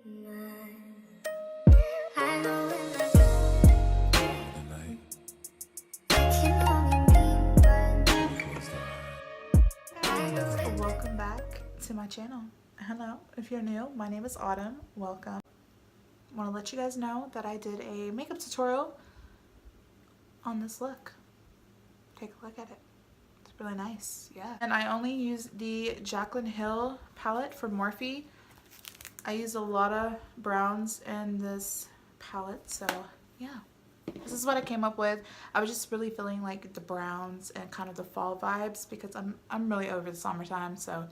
Welcome back to my channel. Hello, if you're new, my name is Autumn. Welcome. I want to let you guys know that I did a makeup tutorial on this look. Take a look at it. It's really nice, yeah. And I only used the Jaclyn Hill palette from Morphe. I used a lot of browns in this palette, so yeah. This is what I came up with. I was just really feeling like the browns and kind of the fall vibes because I'm really over the summertime, so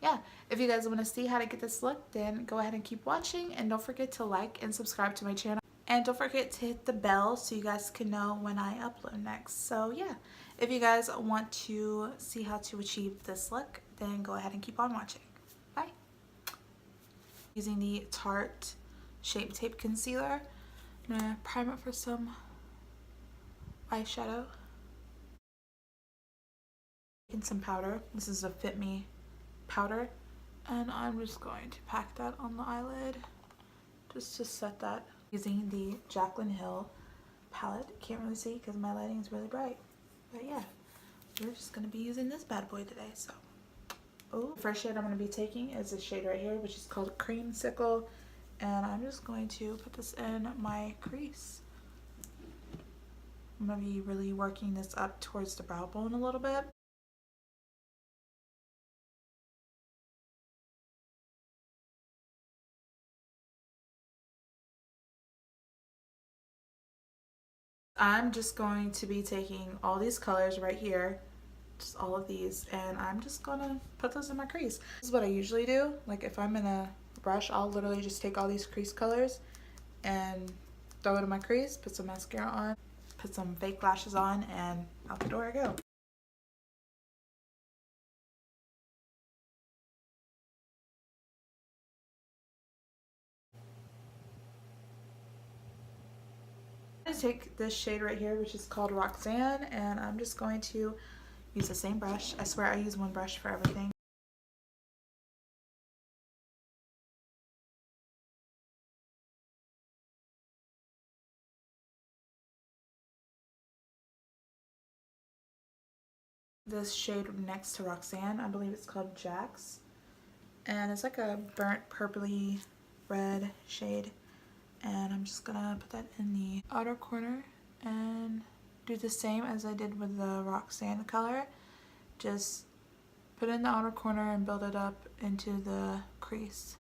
yeah. If you guys want to see how to get this look, then go ahead and keep watching, and don't forget to like and subscribe to my channel. And don't forget to hit the bell so you guys can know when I upload next. So yeah, if you guys want to see how to achieve this look, then go ahead and keep on watching. Bye. Using the Tarte Shape Tape Concealer, I'm gonna prime it for some eyeshadow. And some powder. This is a Fit Me powder, and I'm just going to pack that on the eyelid just to set that. Using the Jaclyn Hill palette. Can't really see because my lighting is really bright, but yeah, we're just gonna be using this bad boy today. So the first shade I'm going to be taking is this shade right here, which is called Creamsicle, and I'm just going to put this in my crease. I'm going to be really working this up towards the brow bone a little bit. I'm just going to be taking all these colors right here, just all of these, and I'm just gonna put those in my crease. This is what I usually do. Like if I'm in a rush, I'll literally just take all these crease colors and throw it in my crease, put some mascara on, put some fake lashes on, and out the door I go. I'm gonna take this shade right here, which is called Roxanne, and I'm just going to use the same brush. I swear I use one brush for everything. This shade next to Roxanne, I believe it's called Jax, and it's like a burnt purpley red shade, and I'm just gonna put that in the outer corner and do the same as I did with the Roxanne color. Just put it in the outer corner and build it up into the crease.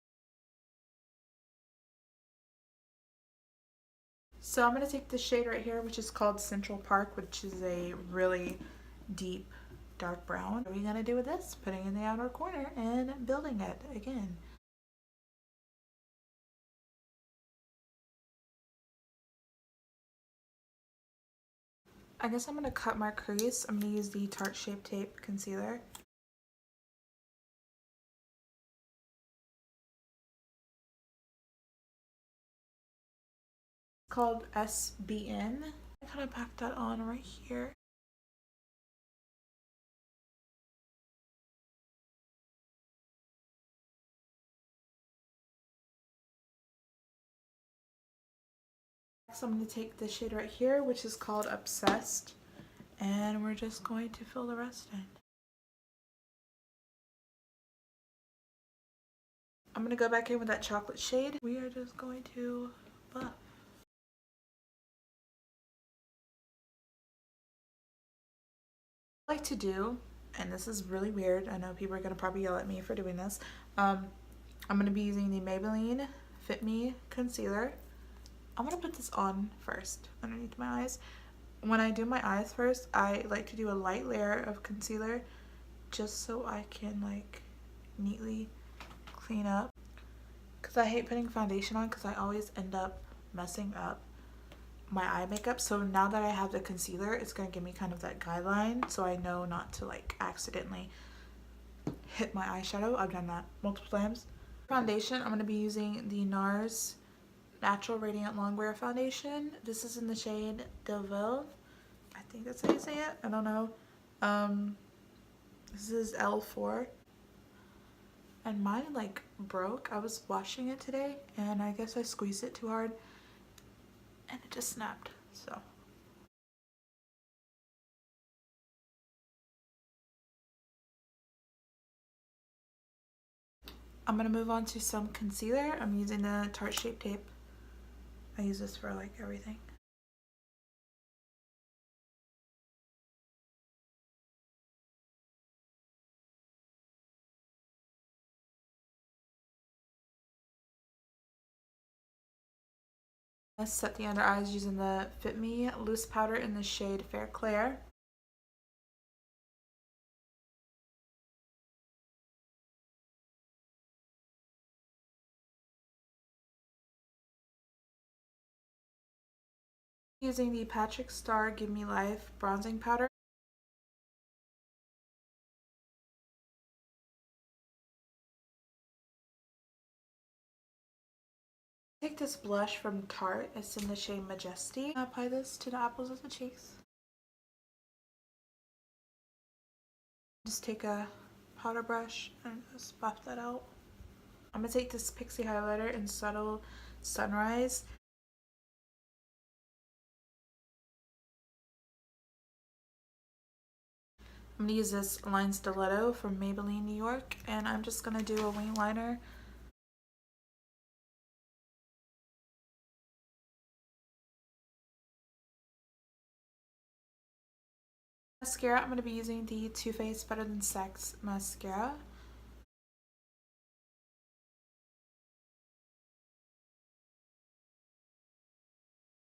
So I'm going to take this shade right here, which is called Central Park, which is a really deep dark brown. What are we going to do with this? Putting it in the outer corner and building it again. I guess I'm going to cut my crease. I'm going to use the Tarte Shape Tape Concealer. It's called SBN. I kind of pack that on right here. Next, I'm going to take this shade right here, which is called Obsessed, and we're just going to fill the rest in. I'm going to go back in with that chocolate shade. We are just going to buff. What I like to do, and this is really weird, I know people are going to probably yell at me for doing this, I'm going to be using the Maybelline Fit Me Concealer. I'm going to put this on first underneath my eyes. When I do my eyes first, I like to do a light layer of concealer just so I can like neatly clean up, because I hate putting foundation on because I always end up messing up my eye makeup. So now that I have the concealer, it's going to give me kind of that guideline so I know not to like accidentally hit my eyeshadow. I've done that multiple times. Foundation, I'm going to be using the Nars Natural Radiant Longwear Foundation. This is in the shade Deauville. I think that's how you say it. I don't know. This is L4. and mine like broke. I was washing it today and I guess I squeezed it too hard and it just snapped. So I'm gonna move on to some concealer. I'm using the Tarte Shape Tape. I use this for like everything. I set the under eyes using the Fit Me loose powder in the shade Fair Clair. Using the Patrick Starr Give Me Life bronzing powder. Take this blush from Tarte. It's in the shade Majesty. I apply this to the apples of the cheeks. Just take a powder brush and just buff that out. I'm gonna take this Pixi highlighter in Subtle Sunrise. I'm gonna use this line stiletto from Maybelline New York, and I'm just gonna do a wing liner. Mascara, I'm gonna be using the Toofaced Better Than Sex mascara.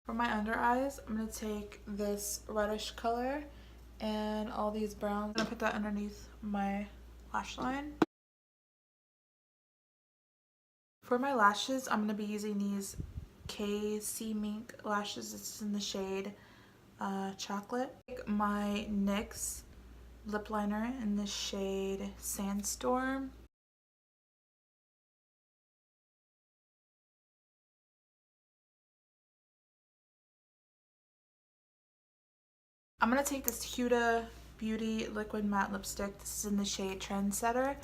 For my under eyes, I'm gonna take this reddish color and all these browns. I'm gonna put that underneath my lash line. For my lashes, I'm gonna be using these Mink Lashes. It's in the shade Chocolate. Take my NYX lip liner in the shade Sandstorm. I'm gonna take this Huda Beauty Liquid Matte Lipstick. This is in the shade Trensetter.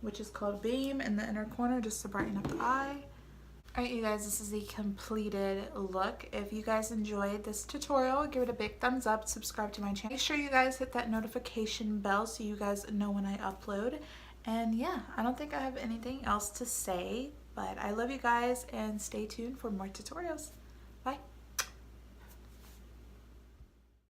Which is called Beam in the inner corner just to brighten up the eye. Alright you guys, this is the completed look. If you guys enjoyed this tutorial, give it a big thumbs up, subscribe to my channel. Make sure you guys hit that notification bell so you guys know when I upload. And yeah, I don't think I have anything else to say, but I love you guys and stay tuned for more tutorials.